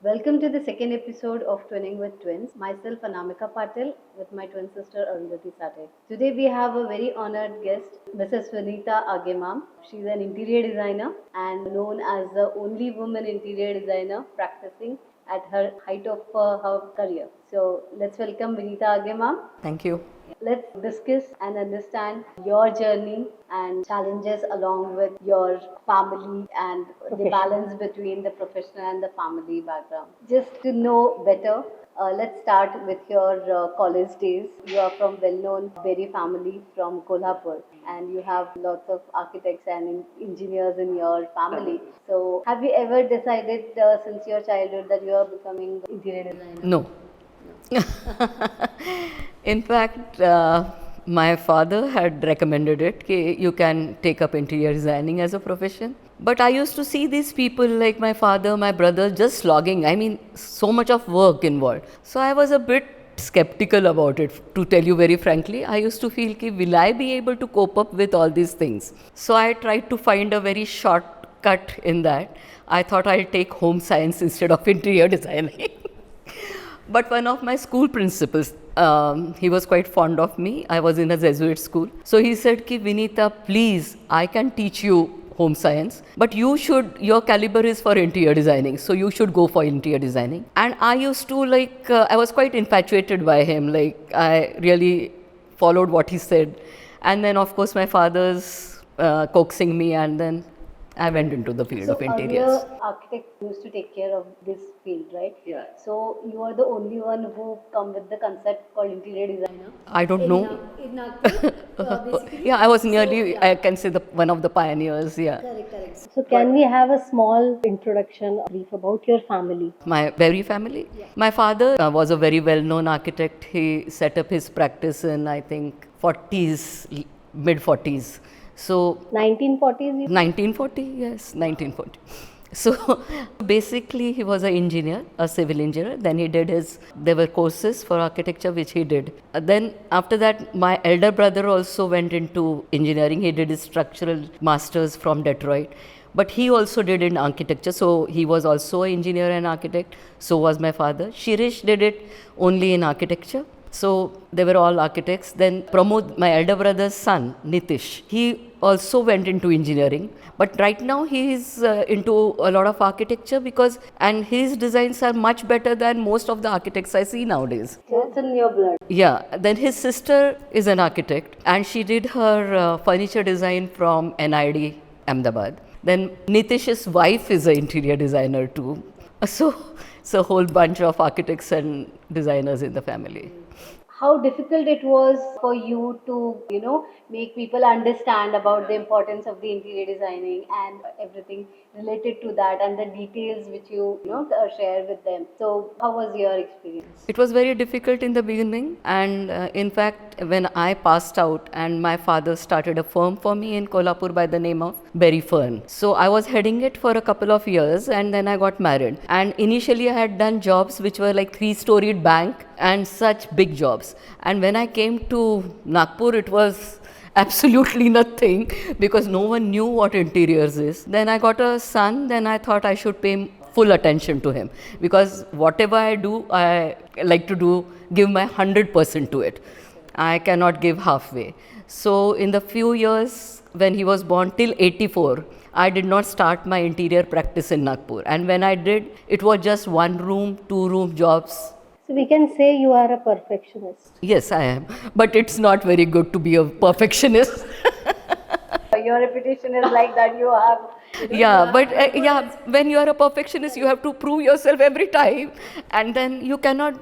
Welcome to the second episode of Twinning with Twins. Myself, Anamika Patil, with my twin sister Arundhati Sate. Today we have a very honored guest, Mrs. Vinita Agge Ma'am. She's an interior designer and known as the only woman interior designer practicing at her height of her career. So let's welcome Vinita Agge Ma'am. Thank you. Let's discuss and understand your journey and challenges along with your family and the balance between the professional and the family background. Just to know better, let's start with your college days. You are from well-known Berry family from Kolhapur, and you have lots of architects and engineers in your family. So, have you ever decided since your childhood that you are becoming interior designer? No. In fact, my father had recommended it. You can take up interior designing as a profession. But I used to see these people like my father, my brother, just slogging. I mean, so much of work involved. So I was a bit skeptical about it, to tell you very frankly. I used to feel, will I be able to cope up with all these things? So I tried to find a very shortcut in that. I thought I'll take home science instead of interior designing. But one of my school principals, he was quite fond of me. I was in a Jesuit school. So he said, Vinita, please, I can teach you home science, but your caliber is for interior designing. So you should go for interior designing. And I used to I was quite infatuated by him. I really followed what he said. And then of course my father's coaxing me, and then I went into the field of interiors. Earlier, architects used to take care of this field, right? Yeah. So you are the only one who come with the concept called interior designer. I don't know. In Nagpur, basically. Yeah, I was nearly, I can say, one of the pioneers. Yeah. Correct. So can we have a small introduction, brief about your family? My very family. Yeah. My father was a very well-known architect. He set up his practice in, I think, 40s, mid 40s. So 1940s? 1940, yes, 1940. So basically he was an engineer, a civil engineer. Then he did there were courses for architecture which he did. Then after that, my elder brother also went into engineering. He did his structural masters from Detroit. But he also did in architecture. So he was also an engineer and architect. So was my father. Shirish did it only in architecture. So they were all architects. Then Pramod, my elder brother's son, Nitish, he also went into engineering. But right now he is into a lot of architecture and his designs are much better than most of the architects I see nowadays. So it's in your blood. Yeah. Then his sister is an architect and she did her furniture design from NID, Ahmedabad. Then Nitish's wife is an interior designer too. So it's a whole bunch of architects and designers in the family. How difficult it was for you to, make people understand about the importance of the interior designing and everything related to that and the details which you, share with them. So how was your experience? It was very difficult in the beginning, and in fact, when I passed out and my father started a firm for me in Kolhapur by the name of Berry Fern. So I was heading it for a couple of years and then I got married. And initially I had done jobs which were like 3-storied bank and such big jobs. And when I came to Nagpur, it was absolutely nothing because no one knew what interiors is. Then I got a son, then I thought I should pay full attention to him because whatever I do, I like to give my 100% to it. I cannot give halfway. So in the few years when he was born till 84, I did not start my interior practice in Nagpur. And when I did, it was just 1-room, 2-room jobs. So we can say you are a perfectionist. Yes, I am. But it's not very good to be a perfectionist. Your reputation is like that you have. Yeah, but when you are a perfectionist, you have to prove yourself every time. And then you cannot,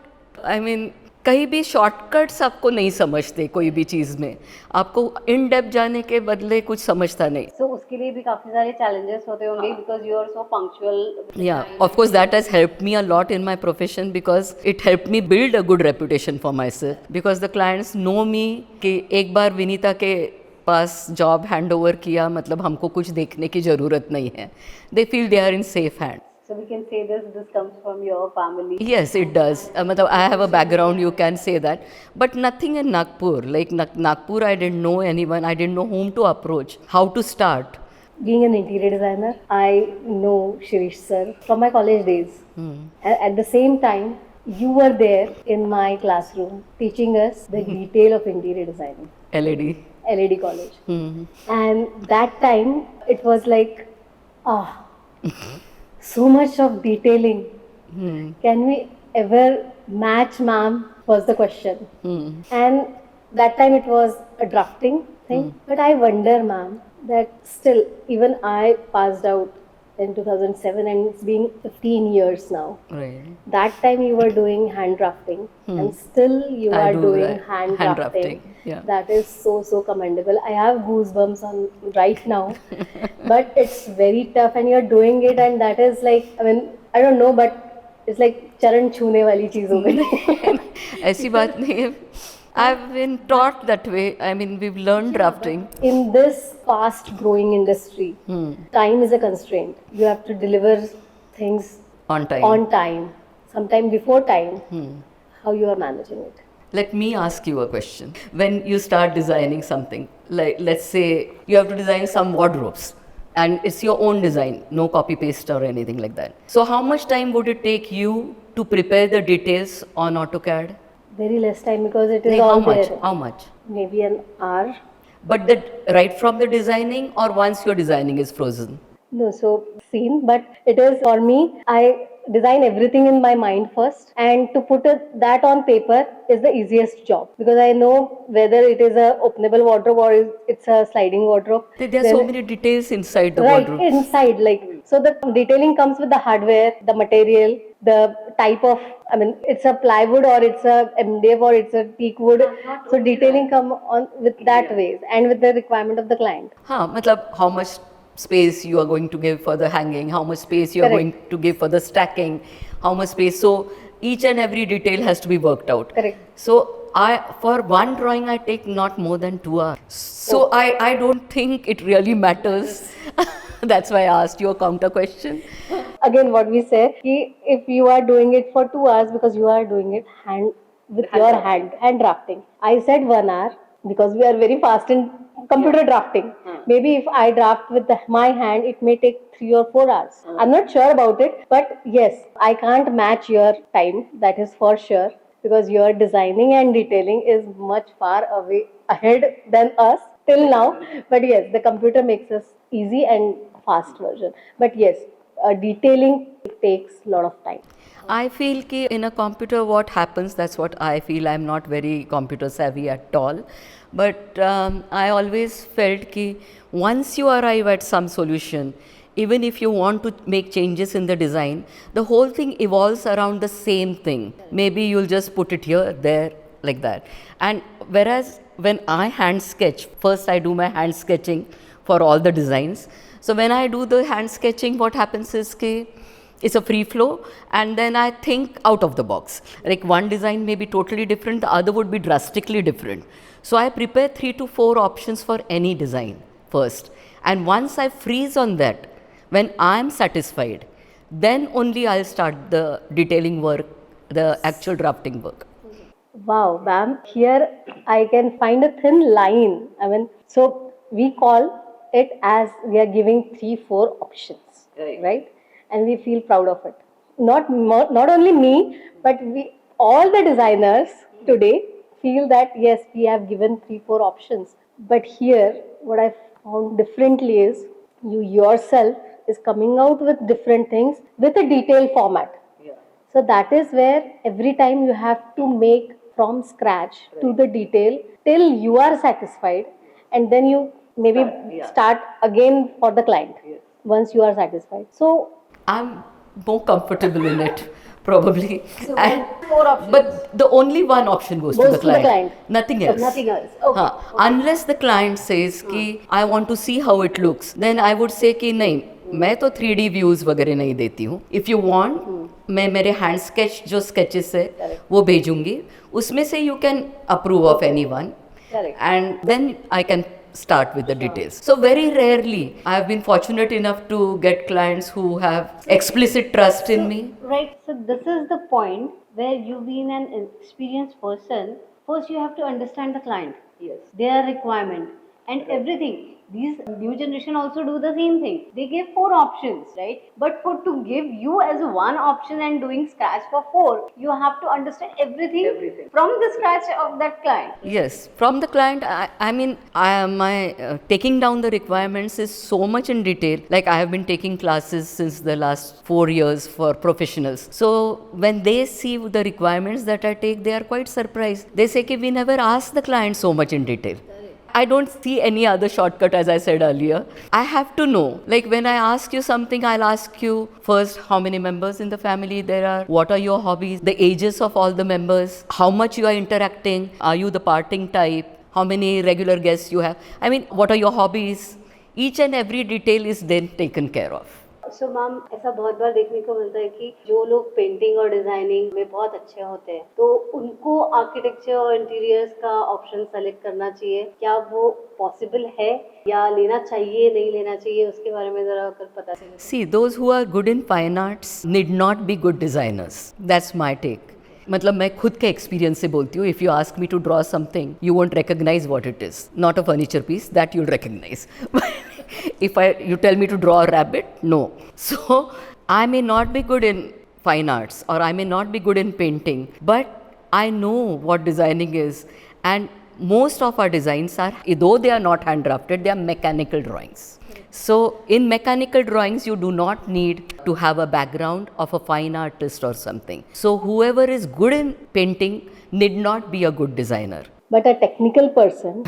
कहीं भी shortcuts आपको नहीं समझते कोई भी चीज़ में, आपको in depth जाने के बदले कुछ समझता नहीं. So उसके लिए भी काफी सारे challenges होते होंगे because you are so punctual. Yeah, of course that has helped me a lot in my profession because it helped me build a good reputation for myself because the clients know me कि एक बार विनीता के पास job hand over किया मतलब हमको कुछ देखने की ज़रूरत नहीं है. They feel they are in safe hands. So we can say this comes from your family. Yes, it does. I have a background, you can say that. But nothing in Nagpur. Like Nagpur, I didn't know anyone. I didn't know whom to approach, how to start. being an interior designer, I know Shirish sir from my college days. At the same time, you were there in my classroom teaching us the detail of interior designing. LED. LED college. And that time it was like, ah, so much of detailing. Can we ever match, ma'am? Was the question. And that time it was a drafting thing. But I wonder, ma'am, that still, even I passed out in 2007 and it's been 15 years now. Right. That time you were doing hand drafting and still you I are do doing that. hand Hand drafting. drafting, yeah. That is so commendable. I have goosebumps on right now, but it's very tough and you're doing it, and that is like, I mean, I don't know, but it's like चरण छूने वाली चीज हो गई. ऐसी बात नहीं है. I've been taught that way. I mean, we've learned drafting. In this fast growing industry, time is a constraint. You have to deliver things On time. on time, sometime before time. How you are managing it? Let me ask you a question. When you start designing something, like let's say you have to design some wardrobes and it's your own design, no copy paste or anything like that. So, how much time would it take you to prepare the details on AutoCAD? Very less time because it is Like, all how much? there. How much? Maybe an hour. But right from the designing or once your designing is frozen? No, so scene, but it is for me. I design everything in my mind first, and to put that on paper is the easiest job because I know whether it is a openable wardrobe or it's a sliding wardrobe. There are so many details inside the Right wardrobe. inside, like, so the detailing comes with the hardware, the material, the type of, I mean, it's a plywood or it's a MDF or it's a teak wood. So detailing come on with that ways and with the requirement of the client. हाँ मतलब how much space you are going to give for the hanging, how much space you are Correct. going to give for the stacking, how much space. So each and every detail has to be worked out. Correct. So for one drawing I take not more than 2 hours. So I don't think it really matters. That's why I asked you a counter question. Again, what we say, ki if you are doing it for 2 hours because you are doing it with your hand drafting. I said 1 hour because we are very fast in computer drafting. Maybe if I draft with my hand, it may take 3 or 4 hours. I'm not sure about it, but yes, I can't match your time. That is for sure because your designing and detailing is much far away ahead than us till now. But yes, the computer makes us easy and fast version. But yes, detailing takes a lot of time. I feel कि in a computer what happens, that's what I feel. I'm not very computer savvy at all. But I always felt कि once you arrive at some solution, even if you want to make changes in the design, the whole thing evolves around the same thing. Maybe you'll just put it here, there, like that. And whereas when I hand sketch, first I do my hand sketching for all the designs. So when I do the hand sketching, what happens is कि it's a free flow and then I think out of the box. Like one design may be totally different, the other would be drastically different. So I prepare 3 to 4 options for any design first. And once I freeze on that, when I am satisfied, then only I'll start the detailing work, the actual drafting work. Wow, ma'am, here I can find a thin line. I mean, so we call it as we are giving 3, 4 options, right? And we feel proud of it. Not only me, but we all the designers today feel that yes, we have given 3, 4 options. But here, what I found differently is you yourself is coming out with different things with a detailed format. So that is where every time you have to make from scratch to the detail till you are satisfied, and then you maybe start again for the client once you are satisfied. So I'm more comfortable in it, probably. So And- 4 options. but the only one option goes to Goes the to the client. client. Nothing else. Nothing else. Okay. हाँ, unless the client says कि I want to see how it looks, then I would say कि नहीं, मैं तो 3D views वगैरह नहीं देती हूँ. If you want, मैं मेरे hand sketch जो sketches है वो भेजूंगी. उसमें से you can approve of anyone. Correct. And then I can start with the details. So very rarely I have been fortunate enough to get clients who have explicit trust in me. Right, so this is the point where you being an experienced person, first you have to understand the client, yes, their requirement, and everything. These new generation also do the same thing. They give 4 options, right? But for to give you as one option and doing scratch for 4, you have to understand everything from the scratch of that client. Yes, from the client, my taking down the requirements is so much in detail. Like I have been taking classes since the last 4 years for professionals. So when they see the requirements that I take, they are quite surprised. They say, we never ask the client so much in detail. I don't see any other shortcut, as I said earlier. I have to know. Like when I ask you something, I'll ask you first how many members in the family there are, what are your hobbies, the ages of all the members, how much you are interacting, are you the parting type, how many regular guests you have. I mean, what are your hobbies? Each and every detail is then taken care of. So ma'am ऐसा बहुत बार देखने को मिलता है कि जो लोग painting और डिजाइनिंग में बहुत अच्छे होते हैं तो उनको आर्किटेक्चर और इंटीरियर्स का ऑप्शन सेलेक्ट करना चाहिए. क्या वो पॉसिबल है या लेना चाहिए नहीं लेना चाहिए, उसके बारे में जरा अगर पता चले. See, those who are good in fine arts need not be good designers. That's my take. मतलब मैं खुद के एक्सपीरियंस से बोलती हूँ. If you ask me to draw something you won't recognise what it is. Not a furniture piece that you'll recognise. If you tell me to draw a rabbit, no. So I may not be good in fine arts or I may not be good in painting, but I know what designing is, and most of our designs are, though they are not hand drafted, they are mechanical drawings. So in mechanical drawings you do not need to have a background of a fine artist or something. So whoever is good in painting need not be a good designer. But a technical person,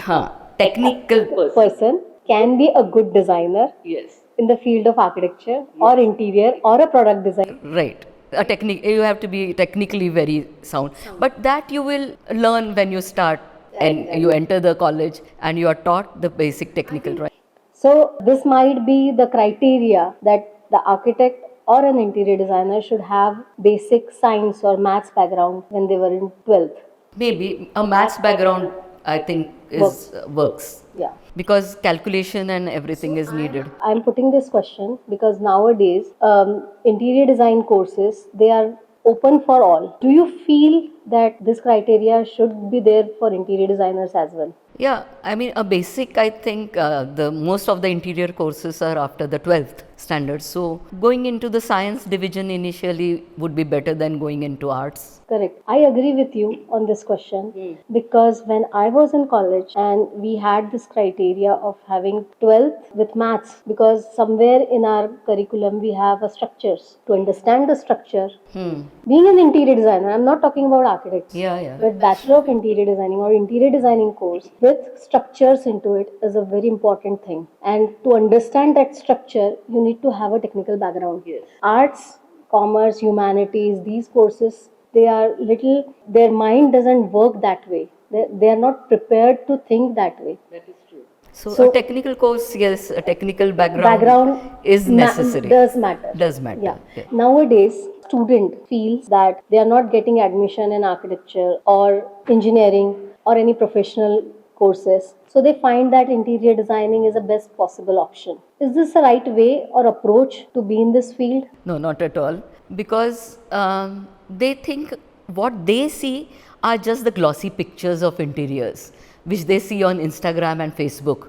Technical person. Can be a good designer. Yes. In the field of architecture or interior or a product design. Right. You have to be technically very sound. But that you will learn when you start and you enter the college and you are taught the basic technical drawing. So this might be the criteria that the architect or an interior designer should have basic science or maths background when they were in 12th. Maybe a maths background, I think, works. Yeah. Because calculation and everything is needed. I'm putting this question because nowadays interior design courses, they are open for all. Do you feel that this criteria should be there for interior designers as well? Yeah, I mean a basic, I think the most of the interior courses are after the 12th standard. So going into the science division initially would be better than going into arts. Correct. I agree with you on this question because when I was in college and we had this criteria of having 12th with maths, because somewhere in our curriculum we have a structures. To understand the structure, being an interior designer, I'm not talking about architects, but Bachelor of Interior Designing or interior designing course with structures into it is a very important thing. And to understand that structure, you need to have a technical background. Yes. Arts, commerce, humanities, these courses, they are little, their mind doesn't work that way. They are not prepared to think that way. That is true. So a technical course, yes, a technical background is necessary. Does matter. Does matter. Yeah. Nowadays, student feels that they are not getting admission in architecture or engineering or any professional courses. So they find that interior designing is the best possible option. Is this the right way or approach to be in this field? No, not at all. Because they think what they see are just the glossy pictures of interiors, which they see on Instagram and Facebook.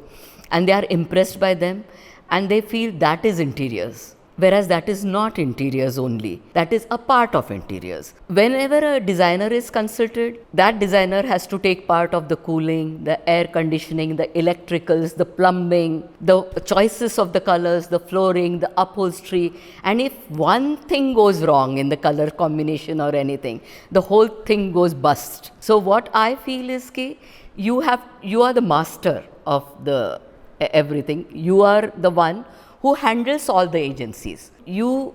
And they are impressed by them and they feel that is interiors. Whereas that is not interiors only. That is a part of interiors. Whenever a designer is consulted, that designer has to take part of the cooling, the air conditioning, the electricals, the plumbing, the choices of the colors, the flooring, the upholstery. And if one thing goes wrong in the color combination or anything, the whole thing goes bust. So what I feel is that you are the master of the everything. You are the one who handles all the agencies. You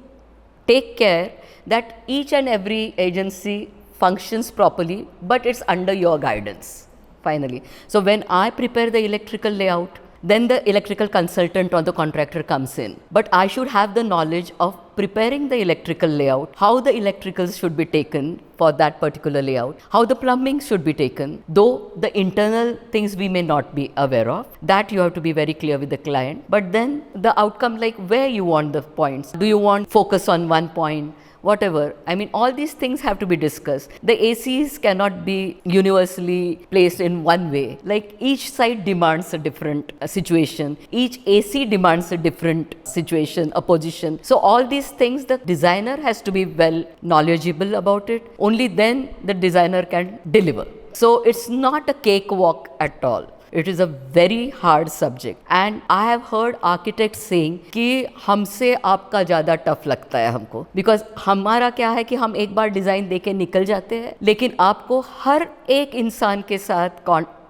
take care that each and every agency functions properly, but it's under your guidance, finally. So when I prepare the electrical layout, then the electrical consultant or the contractor comes in. But I should have the knowledge of preparing the electrical layout, how the electricals should be taken for that particular layout, how the plumbing should be taken, though the internal things we may not be aware of. That you have to be very clear with the client. But then the outcome, like where you want the points. Do you want focus on one point? whatever. I mean, all these things have to be discussed. The ACs cannot be universally placed in one way. Like each side demands a different situation. Each AC demands a different situation, a position. So all these things, the designer has to be well knowledgeable about it. Only then the designer can deliver. So it's not a cakewalk at all. It is a very hard subject. And I have heard architects saying कि हमसे आपका ज़्यादा tough लगता है हमको, because हमारा क्या है कि हम एक बार डिज़ाइन देके निकल जाते हैं, लेकिन आपको हर एक इंसान के साथ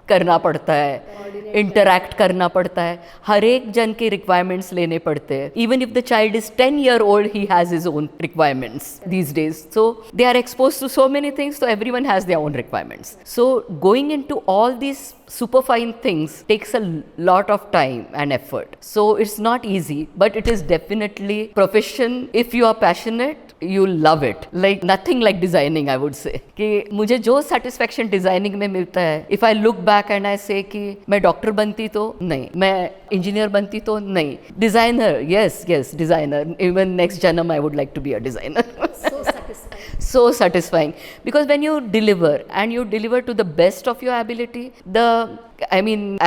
करना पड़ता है, इंटरैक्ट करना पड़ता है, हर एक जन के रिक्वायरमेंट्स लेने पड़ते हैं. Even if the child is 10-year-old, he has his own requirements these days. So they are exposed to so many things, so everyone has their own requirements. So going into all these superfine things takes a lot of time and effort. So it's not easy, but it is definitely profession. If you are passionate, you love it. Like nothing like designing, I would say. कि मुझे जो satisfaction designing में मिलता है, if I look back and I say कि मैं doctor बनती तो नहीं, मैं इंजीनियर बनती तो नहीं, designer, yes, designer. Even next जन्म I would like to be a designer. So satisfying. So satisfying, because when you deliver and you deliver to the best of your ability,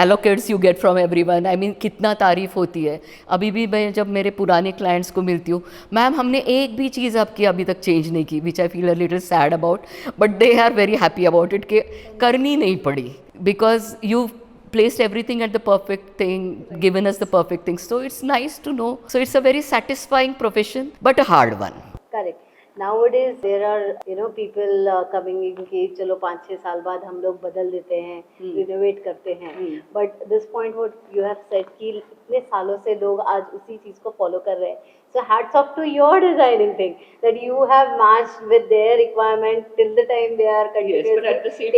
allocates you get from everyone. कितना तारीफ होती है. अभी भी मैं जब मेरे पुराने क्लाइंट्स को मिलती हूँ, मैम हमने एक भी चीज़ आपकी अभी तक चेंज नहीं की, which I feel a little sad about, but they are very happy about it कि करनी नहीं पड़ी, because you placed everything at the perfect thing, given us the perfect thing. So it's nice to know. So it's a very satisfying profession, but a hard one. Correct. Nowadays there are people coming in कि चलो 5-6 साल बाद हम लोग बदल देते हैं, renovate करते हैं. But this point what you have said कि इतने सालों से लोग आज उसी चीज़ को follow कर रहे हैं. So hats off to your designing thing, that you have matched with their requirement till the time they are continuously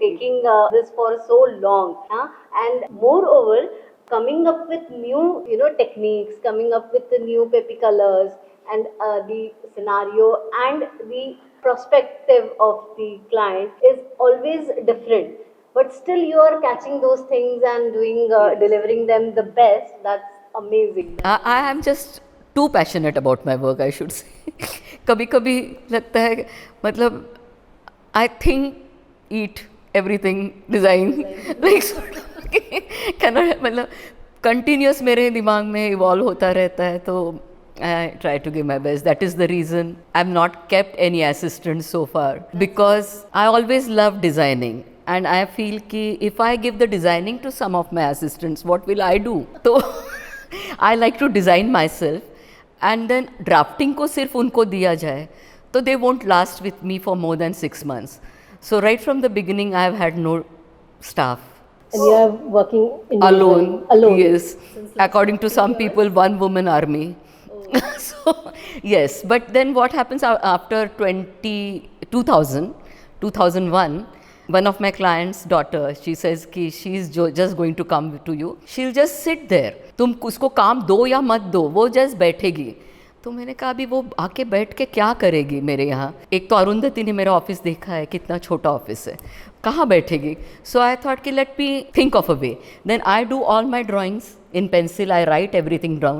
taking this for so long. And moreover, coming up with new techniques, coming up with the new peppy colors, and the scenario and the perspective of the client is always different, but still you are catching those things and doing delivering them the best. That's amazing. I am just too passionate about my work, I should say. कभी कभी लगता है, मतलब I think, eat everything, design, like sort of cannot, मतलब continuous मेरे दिमाग में evolve होता रहता है, तो I try to give my best. That is the reason I've not kept any assistants so far, because I always love designing, and I feel कि if I give the designing to some of my assistants, what will I do? So I like to design myself, and then drafting को सिर्फ उनको दिया जाए, तो they won't last with me for more than 6 months. So right from the beginning, I have had no staff. And you are working alone. Yes, according to some people, one woman army. So yes, but then what happens after 2001, one of my clients' daughter, she says कि she is just going to come to you. She'll just sit there. तुम उसको काम दो या मत दो, वो just बैठेगी. तो मैंने कहा अभी वो आके बैठ के क्या करेगी मेरे यहाँ. एक तो अरुंधति ने मेरा ऑफिस देखा है, कितना छोटा ऑफिस है, कहाँ बैठेगी. सो आई थॉट कि let me think of a way. Then I do all my drawings in pencil, I write everything down,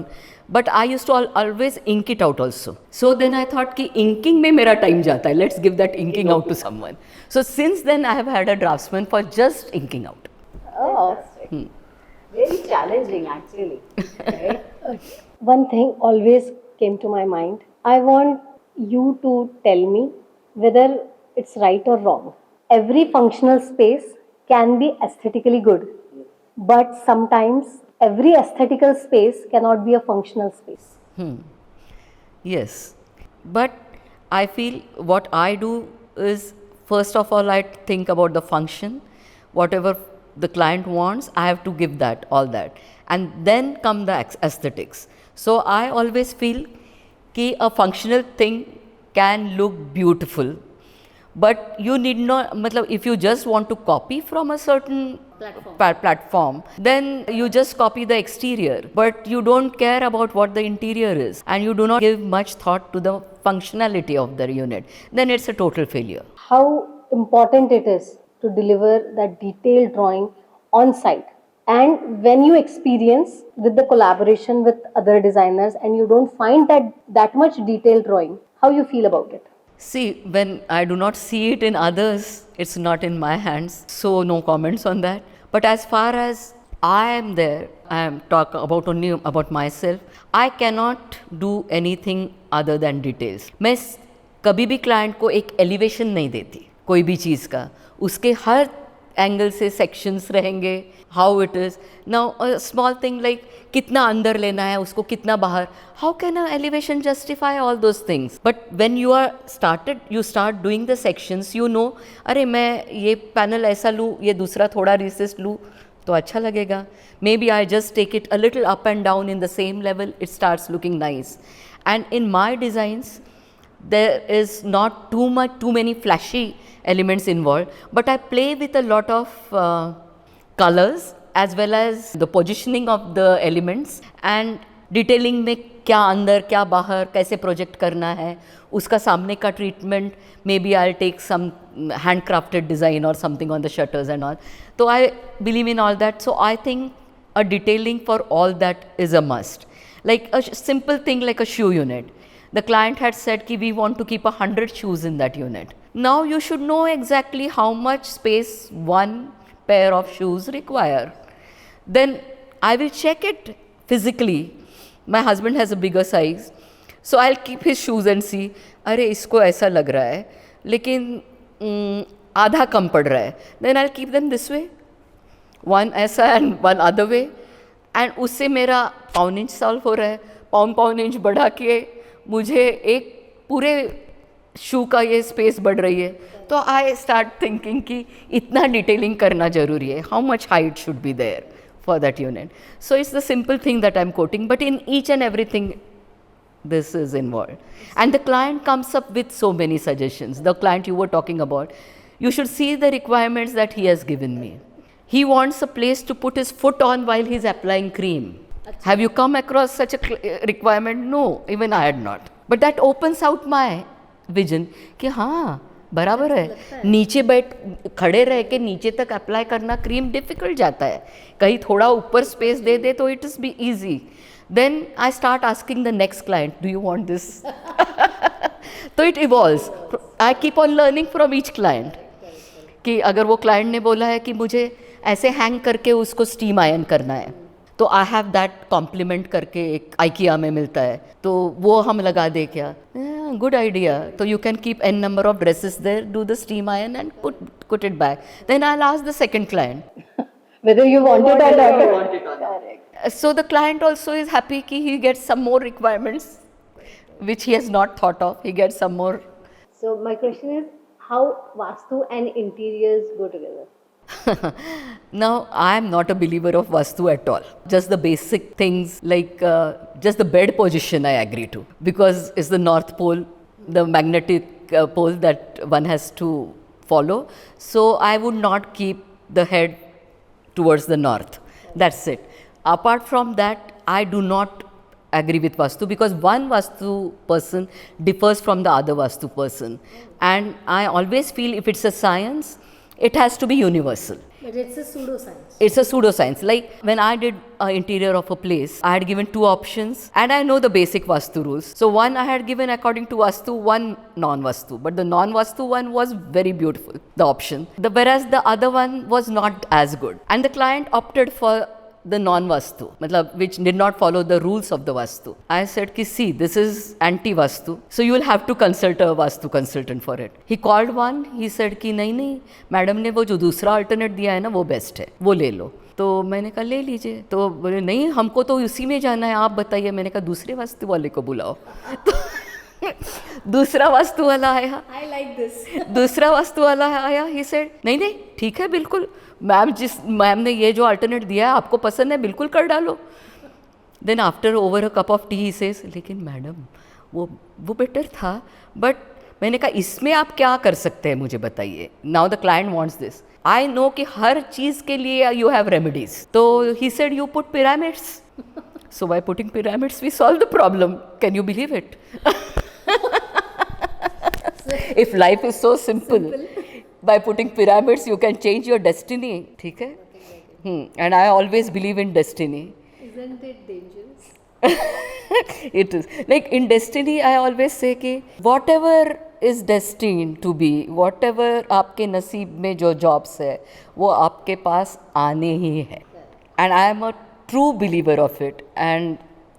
but I used to always ink it out also. So then I thought कि inking में मेरा time जाता है, let's give that inking out to someone. So since then I have had a draftsman for just inking out. Oh, very challenging actually. Right? One thing always came to my mind. I want you to tell me whether it's right or wrong. Every functional space can be aesthetically good, but sometimes every aesthetical space cannot be a functional space. Yes, but I feel what I do is, first of all, I think about the function. Whatever the client wants, I have to give that, all that. And then come the aesthetics. So I always feel कि a functional thing can look beautiful, but you need not, मतलब if you just want to copy from a certain platform, then you just copy the exterior, but you don't care about what the interior is, and you do not give much thought to the functionality of the unit, then it's a total failure. How important it is to deliver that detailed drawing on site, and when you experience with the collaboration with other designers and you don't find that much detailed drawing, how you feel about it? See, when I do not see it in others, it's not in my hands. So no comments on that. But as far as I am there, I am talking about only about myself. I cannot do anything other than details. मैं कभी भी client को एक elevation नहीं देती कोई भी चीज़ का. उसके हर एंगल से सेक्शंस रहेंगे, how it is now small thing like कितना अंदर लेना है उसको, कितना बाहर, how can a elevation justify all those things. But when you are started, you start doing the sections, you know अरे मैं ये पैनल ऐसा लूँ, ये दूसरा थोड़ा रिसिस्ट लूँ तो अच्छा लगेगा. May be I just take it a little up and down in the same level, it starts looking nice. And in my designs there is not too many flashy elements involved, but I play with a lot of colors as well as the positioning of the elements and detailing में क्या अंदर क्या बाहर कैसे project करना है, उसका सामने का treatment. May B I take some hand crafted design और something on the shutters and all. तो I believe in all that. So I think a detailing for all that is a must. Like a simple thing like a shoe unit. The client had said ki we want to keep 100 shoes in that unit. Now you should know exactly how much space one pair of shoes require. Then I will check it physically. My husband has a bigger size, so I'll keep his shoes and see. अरे इसको ऐसा लग रहा है लेकिन आधा कम पड़ रहा है. Then I'll keep them this way. One ऐसा and one other way. And उससे मेरा पाउन इंच सॉल्व हो रहा है. पाउन इंच बढ़ा के मुझे एक पूरे शू का ये स्पेस बढ़ रही है. तो आई स्टार्ट थिंकिंग कि इतना डिटेलिंग करना ज़रूरी है. How much height should be there for that unit. So it's the simple thing that I am quoting, but in each and everything this is involved. And the client comes up with so many suggestions. The client you were talking about, you should see the requirements that he has given me. He wants a place to put his foot on while he's applying cream. Have you come across such a requirement? No, even I had not. But that opens out my vision कि हाँ बराबर है. नीचे बैठ खड़े रह के नीचे तक अप्लाई करना क्रीम डिफिकल्ट जाता है. कहीं थोड़ा ऊपर स्पेस दे दे तो it is be easy. Then I start asking the next client, do you want this? So it evolves. I keep on learning from each client. कि अगर वो client ने बोला है कि मुझे ऐसे हैंग करके उसको स्टीम आयन करना है, तो आई हैव दैट कॉम्प्लीमेंट करके एक IKEA में मिलता है, तो वो हम लगा दे क्या. Good idea. तो you can keep n number of dresses there, do the steam iron and put it back. Then I'll ask the second client Whether you want it or not. Correct. So the client also is happy कि he gets some more requirements which he has not thought of. He gets some more. So my question is, how Vastu and interiors go together? Now I am not a believer of Vastu at all. Just the basic things like just the bed position I agree to, because it's the North Pole, the magnetic pole that one has to follow. So I would not keep the head towards the north. That's it. Apart from that, I do not agree with Vastu, because one Vastu person differs from the other Vastu person. And I always feel if it's a science, it has to be universal. But it's a pseudoscience. It's a pseudoscience. Like when I did an interior of a place, I had given 2 options and I know the basic Vastu rules. So one I had given according to Vastu, one non-Vastu. But the non-Vastu one was very beautiful, the option. Whereas the other one was not as good. And the client opted for the non-Vastu, which did not follow the rules of the Vastu. I said, ki, see, this is anti-Vastu, so you will have to consult a Vastu consultant for it. He called one, he said, ki, नहीं, madam ने वो जो दूसरा alternate दिया है ना, वो best है, वो ले लो. तो मैंने कहा ले लीजिए. तो बोले नहीं, हमको तो उसी में जाना है, आप बताइए. मैंने कहा दूसरे वास्तु वाले को बुलाओ. तो दूसरा वास्तु वाला आया. I like this. दूसरा वास्तु वाला आया. He said, नहीं, ठीक है, बिल्कुल. मैम ने ये जो अल्टरनेट दिया है आपको पसंद है, बिल्कुल कर डालो. Then after over a cup of tea he says, लेकिन मैडम वो बेटर था. बट मैंने कहा इसमें आप क्या कर सकते हैं मुझे बताइए. Now the client wants this. I know कि हर चीज़ के लिए यू हैव रेमेडीज. तो he said you put pyramids. So by putting pyramids we solve the problem. Can you believe it? If life is so simple, by putting pyramids you can change your destiny. ठीक है? And I always believe in destiny. Isn't it dangerous? It is like in destiny. I always say कि whatever is destined to be, whatever आपके नसीब में जो jobs है वो आपके पास आने ही है. And I am a true believer of it. And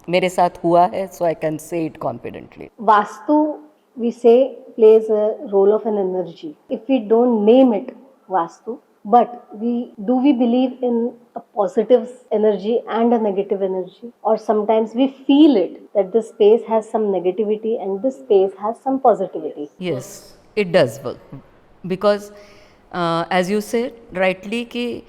मेरे साथ हुआ है, so I can say it confidently. Vastu, we say, plays a role of an energy. If we don't name it Vastu, but we believe in a positive energy and a negative energy, or sometimes we feel it that this space has some negativity and this space has some positivity. Yes, it does work because, as you said rightly, कि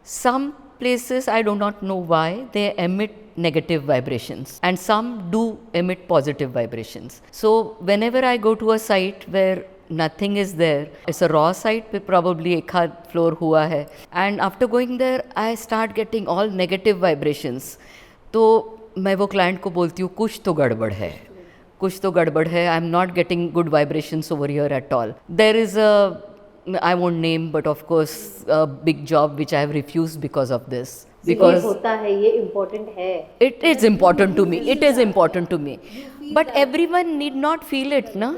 some places I do not know why they emit negative vibrations and some do emit positive vibrations. So whenever I go to a site where nothing is there, it's a raw site पे probably एक आध floor हुआ है, and after going there I start getting all negative vibrations. तो मैं वो client को बोलती हूँ कुछ तो गड़बड़ है, कुछ तो गड़बड़ है. I am not getting good vibrations over here at all. There is I won't name, but of course, a big job which I have refused because of this. Because ये होता है, ये important है. it is important to me. It is important to me. But everyone need not feel it, na?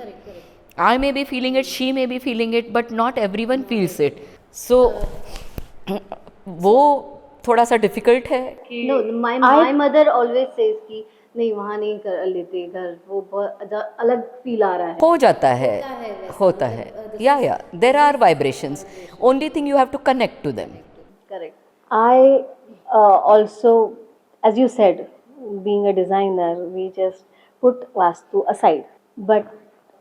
I may be feeling it, she may be feeling it, but not everyone feels it. So, वो थोड़ा सा difficult है. No, my mother always says कि नहीं वहाँ नहीं कर लेते घर, वो बहुत अलग फील आ रहा है. हो जाता है, होता है. Yeah, there are vibrations. Only thing you have to connect to them. Correct. I also, as you said, being a designer, we just put Vastu aside. But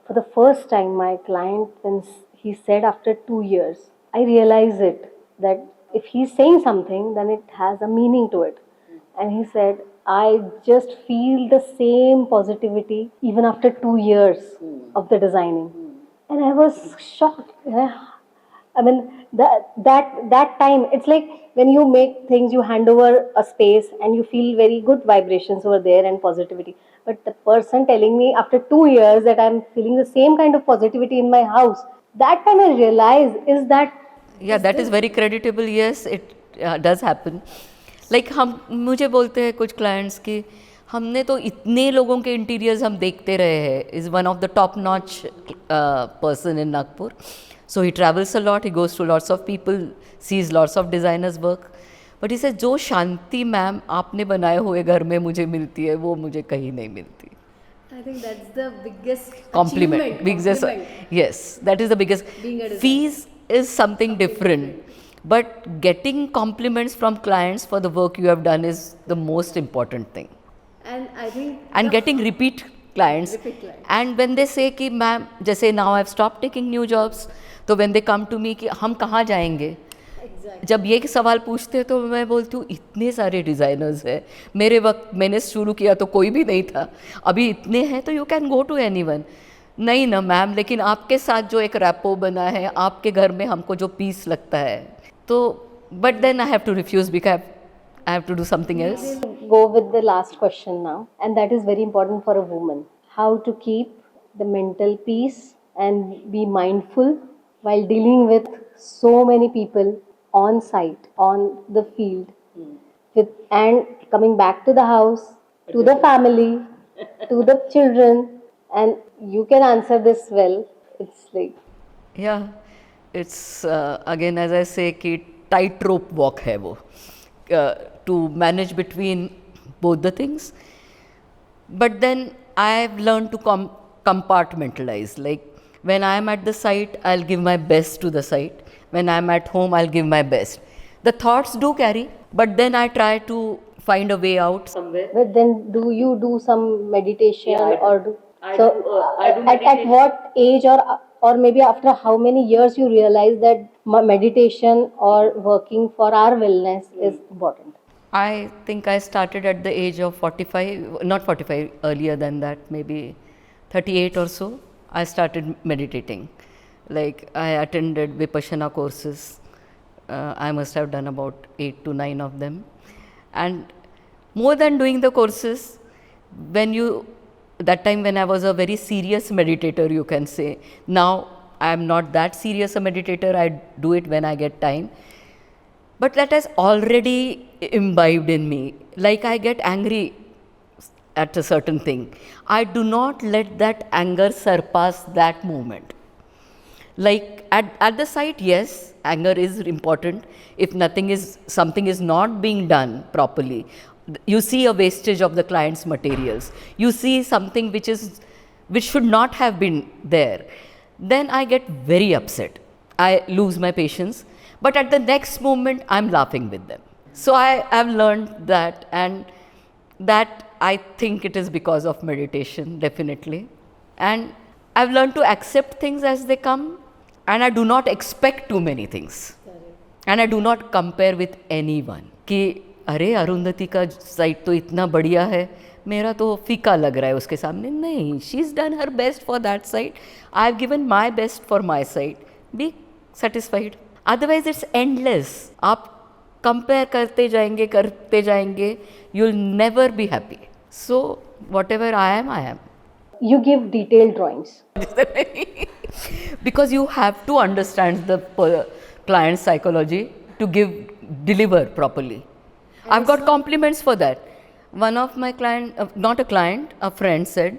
for the first time, my client, when he said after 2 years, I realized it, that if he's saying something, then it has a meaning to it. And he said, I just feel the same positivity even after 2 years of the designing. And I was shocked. I mean, that time, it's like when you make things, you hand over a space and you feel very good vibrations over there and positivity. But the person telling me after 2 years that I'm feeling the same kind of positivity in my house, that time I realized is that. Yeah, that is very creditable. Yes, it does happen. Like हम मुझे बोलते हैं कुछ clients कि हमने तो इतने लोगों के इंटीरियर्स हम देखते रहे हैं. Is one of the top notch person in Nagpur. So he travels a lot, he goes to lots of people, sees lots of designers work. But he says, जो शांति मैम आपने बनाए हुए घर में मुझे मिलती है, वो मुझे कहीं नहीं मिलती. I think that's the biggest Compliment. Biggest, yes, that is the biggest. Fees is something different. But getting compliments from clients for the work you have done is the most important thing. And I think. And getting repeat clients. And when they say कि ma'am जैसे now I've stopped taking new jobs, तो when they come to me कि हम कहाँ जाएंगे, जब ये सवाल पूछते हैं तो मैं बोलती हूँ इतने सारे डिज़ाइनर्स हैं. मेरे वक्त मैंने शुरू किया तो कोई भी नहीं था, अभी इतने हैं तो you can go to anyone. नहीं ना मैम, लेकिन आपके साथ जो एक रैपो बना है, आपके घर में हमको जो पीस लगता है, तो but then I have to refuse because I have to do something else. Go with the last question now, and that is very important for a woman. How to keep the mental peace and be mindful while dealing with so many people on site, on the field, and coming back to the house, to the family, to the children, and you can answer this well. It's like, Yeah, it's again as I say कि tightrope walk है वो. To manage between both the things. But then I've learned to compartmentalize. Like when I'm at the site, I'll give my best to the site. When I'm at home, I'll give my best. The thoughts do carry, but then I try to find a way out somewhere. but then do you do some meditation? Yeah, or do, I so do at meditation. what age or maybe after how many years you realize that meditation or working for our wellness is important? I think I started at the age of 45, not 45, earlier than that, maybe 38 or so. I started meditating. Like I attended Vipassana courses. I must have done about 8 to 9 of them. And more than doing the courses, that time when I was a very serious meditator, you can say. Now I am not that serious a meditator. I do it when I get time. But that has already imbibed in me. Like I get angry at a certain thing, I do not let that anger surpass that moment. Like at the site, yes, anger is important. If something is not being done properly, you see a wastage of the client's materials, you see something which should not have been there, then I get very upset. I lose my patience, but at the next moment, I'm laughing with them. So I have learned that, and that I think it is because of meditation, definitely. And I've learned to accept things as they come, and I do not expect too many things. And I do not compare with anyone कि अरे अरुंधति का site तो इतना बढ़िया है, मेरा तो फीका लग रहा है उसके सामने. नहीं, she is done her best for that site, I have given my best for my site, be satisfied. Otherwise it's endless. आप कंपेयर करते जाएंगे, you will never be happy. So what ever I am. You give detailed drawings. Because you have to understand the client's psychology to deliver properly. I've got compliments for that. One of my client, not a client, a friend said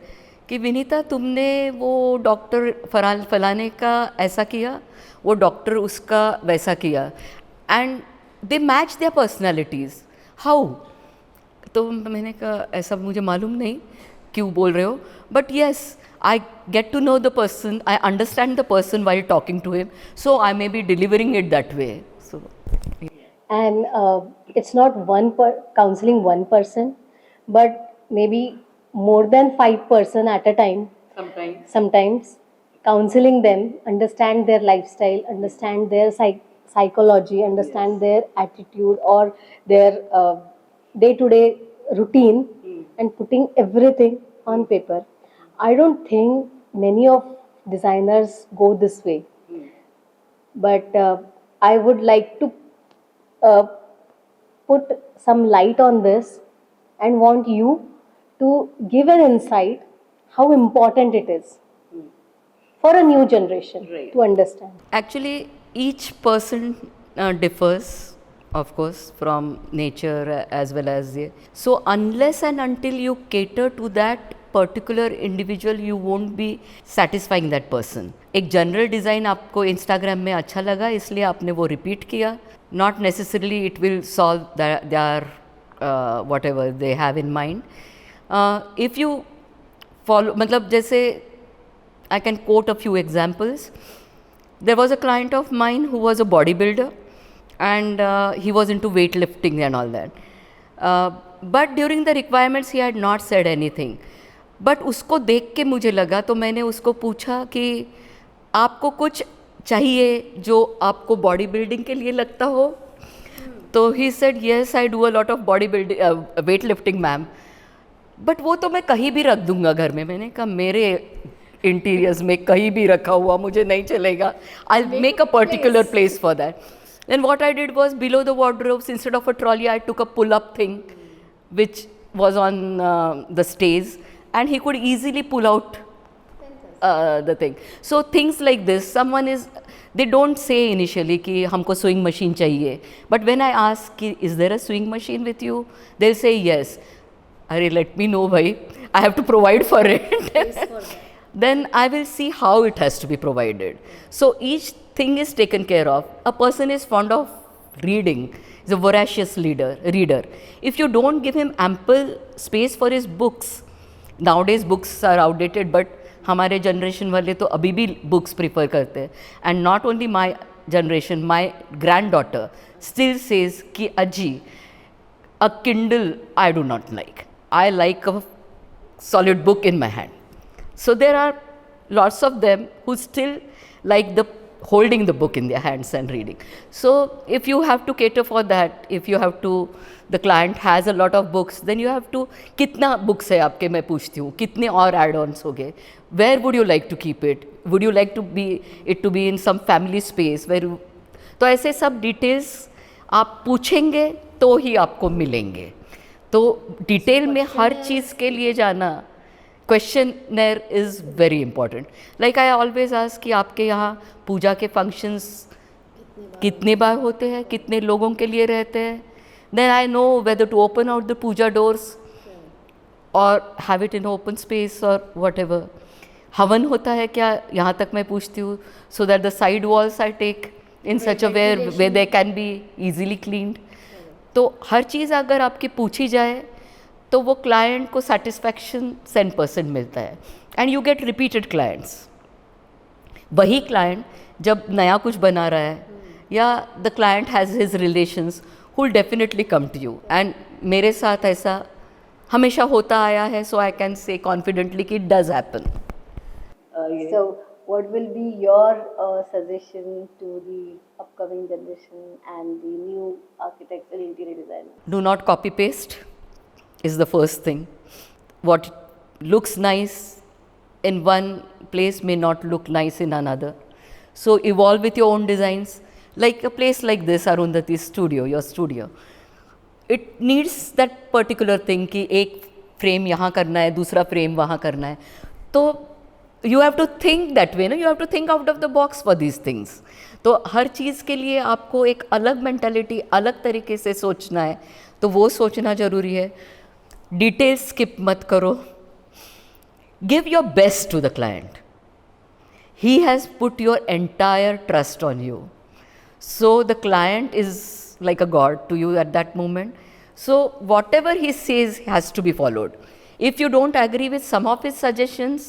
कि विनीता तुमने वो doctor फलाने का ऐसा किया, वो doctor उसका वैसा किया, and they match their personalities. How? तो मैंने कहा ऐसा मुझे मालूम नहीं क्यों बोल रहे हो, but yes I get to know the person, I understand the person while talking to him, so I may be delivering it that way. So, And it's not counseling one person, but maybe more than 5 person at a time. Sometimes counseling them, understand their lifestyle, understand their psychology, understand their attitude or their day-to-day routine, and putting everything on paper. I don't think many of designers go this way, but I would like to put some light on this and want you to give an insight how important it is for a new generation to understand. actually, each person differs, of course, from nature as well as so unless and until you cater to that particular individual, you won't be satisfying that person. एक general design आपको Instagram में अच्छा लगा इसलिए आपने वो repeat किया, not necessarily it will solve their what ever they have in mind. If you follow, मतलब जैसे I can quote a few examples. There was a client of mine who was a bodybuilder, and he was into weightlifting and all that. But during the requirements, he had not said anything. But उसको देख के मुझे लगा, तो मैंने उसको पूछा कि आपको कुछ चाहिए जो आपको बॉडी बिल्डिंग के लिए लगता हो. तो he said, yes, I do a lot of weightlifting, ma'am. But वो तो मैं कहीं भी रख दूंगा घर में. मैंने कहा मेरे इंटीरियर्स में कहीं भी रखा हुआ मुझे नहीं चलेगा. I make a particular place for that. Then what I did was, below the wardrobes, instead of a trolley, I took a pull-up thing which was on the stays, and he could easily pull out the thing. So things like this, they don't say initially कि हमको sewing machine चाहिए, but when I ask कि is there a sewing machine with you, they'll say yes. अरे let me know भाई, I have to provide for it. Then I will see how it has to be provided. So each thing is taken care of. A person is fond of reading, is a voracious reader. If you don't give him ample space for his books, nowadays books are outdated, but हमारे generation वाले तो अभी भी books prefer करते हैं. And not only my generation, my granddaughter still says कि अजी, a Kindle I do not like. I like a solid book in my hand. So there are lots of them who still like holding the book in their hands and reading. So if you have to cater for that, if you have to, the client has a lot of books, then you have to, कितना books है आपके, मैं पूछती हूँ, कितने और add-ons हो गए, where would you like to keep it, would you like to be in some family space where तो ऐसे सब details आप पूछेंगे तो ही आपको मिलेंगे. तो डिटेल में हर चीज़ के लिए जाना, questionnaire is very important. Like I always ask कि आपके यहाँ पूजा के फंक्शंस कितने बार होते हैं, कितने लोगों के लिए रहते हैं. Then I know whether to open out the puja doors or have it in open space or whatever. हवन होता है क्या, यहाँ तक मैं पूछती हूँ, so that the side walls I take in such a way where they can be easily cleaned. तो हर चीज़ अगर आपकी पूछी जाए तो वो क्लाइंट को सेटिस्फैक्शन 100% मिलता है, and you get repeated clients. वही क्लाइंट जब नया कुछ बना रहा है या the client has his relations who will definitely come to you, and मेरे साथ ऐसा हमेशा होता आया है, so I can say confidently कि it does happen. So, what will be your suggestion to the upcoming generation and the new architects and interior designers? Do not copy paste is the first thing. What looks nice in one place may not look nice in another. So evolve with your own designs. Like a place like this, Arundhati's studio, your studio. It needs that particular thing कि एक frame यहाँ करना है, दूसरा frame वहाँ करना है. तो you have to think that way, no? You have to think out of the box for these things. तो हर चीज़ के लिए आपको एक अलग मेंटालिटी, अलग तरीके से सोचना है, तो वो सोचना ज़रूरी है. डिटेल्स स्किप मत करो. Give your best to the client. He has put your entire trust on you, so the client is like a god to you at that moment. So whatever he says has to be followed. If you don't agree with some of his suggestions,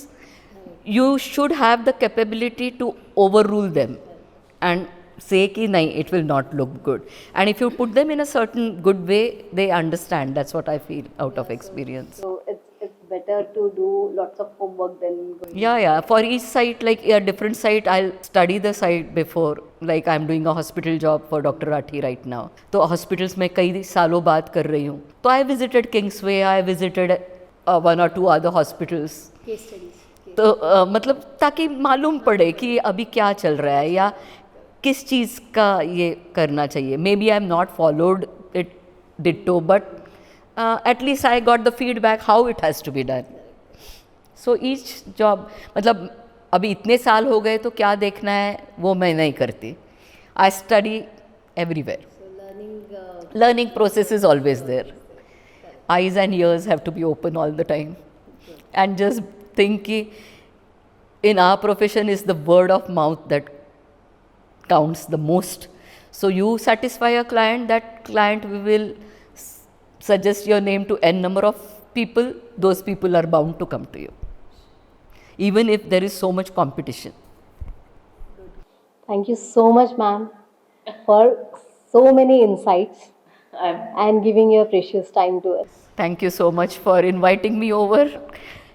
you should have the capability to overrule them and say ki nahi, it will not look good. And if you put them in a certain good way, they understand. That's what I feel out of experience. So it's better to do lots of homework than going. Yeah. For each site, like a different site, I'll study the site before. Like I'm doing a hospital job for Dr. Rathi right now. तो hospitals में कई सालों बाद कर रही हूँ. तो I visited Kingsway, I visited one or two other hospitals. Case studies. तो मतलब ताकि मालूम पड़े कि अभी क्या चल रहा है या किस चीज़ का ये करना चाहिए. May be I am not followed it ditto, but at least I got the feedback how it has to be done. So each job, मतलब अभी इतने साल हो गए तो क्या देखना है वो मैं नहीं करती. I study everywhere. Learning process is always there. Eyes and ears have to be open all the time. And just think ki in our profession is the word of mouth that counts the most. So you satisfy a client, that client will suggest your name to n number of people. Those people are bound to come to you, even if there is so much competition. Thank you so much, ma'am, for so many insights and giving your precious time to us. Thank you so much for inviting me over.